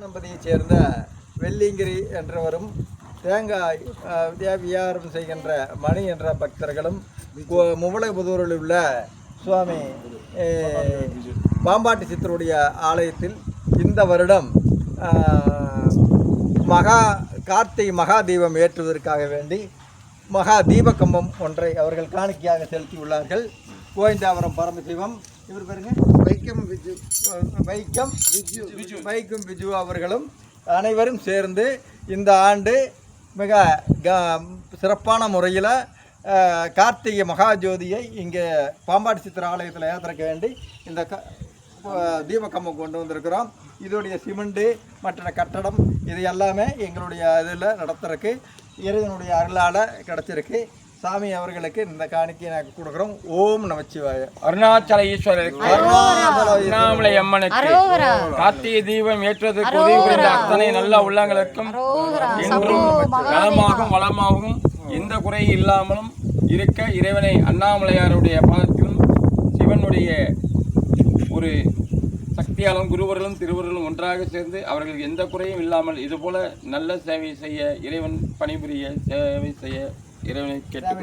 தம்பதியைச் சேர்ந்த வெள்ளிங்கிரி என்றவரும் தேங்காய் வியாபாரம் செய்கின்ற மணி என்ற பக்தர்களும் முவலபுதூரில் உள்ள சுவாமி பாம்பாட்டி சித்தருடைய ஆலயத்தில் இந்த வருடம் கார்த்திகை மகா தீபம் ஏற்றுவதற்காக வேண்டி மகா தீபகம்பம் ஒன்றை அவர்கள் காணிக்கையாக செலுத்தியுள்ளார்கள். கோவிந்தாபுரம் பரமசிவம் இவர் பாருங்க வைக்கம் விஜு அவர்களும் அனைவரும் சேர்ந்து இந்த ஆண்டு மிக சிறப்பான முறையில் கார்த்திகை மகாஜோதியை இங்கே பாம்பாட்டி சித்தர் ஆலயத்தில் ஏற்றுக்க வேண்டி இந்த தீபகம்பம் கொண்டு வந்திருக்கிறோம். இதோடைய சிமெண்ட்டு மற்ற கட்டடம் இது எல்லாமே எங்களுடைய இதில் நடத்துறதுக்கு இறைவனுடைய அருளால் கிடச்சிருக்கு. சாமி அவர்களுக்கு இந்த காணிக்கை நாங்கள் கொடுக்குறோம். ஓம் நமச்சிவாய. அருணாச்சல ஈஸ்வரருக்கு, அண்ணாமலை அம்மனுக்கு கார்த்திகை தீபம் ஏற்றுவதற்கு உதவி புரிந்த அத்தனை நல்ல உள்ளங்களுக்கும் என்றும் நலமாகவும் வளமாகவும் எந்த குறையும் இல்லாமலும் இருக்க இறைவனை அண்ணாமலையாருடைய பாதத்திலும் சிவனுடைய ஒரு சக்தியாலும் குருவர்களும் திருவர்களும் ஒன்றாக சேர்ந்து அவர்களுக்கு எந்த குறையும் இல்லாமல் இதுபோல நல்ல சேவை செய்ய இறைவன் பணிபுரிய சேவை செய்ய இறைவனை கேட்டு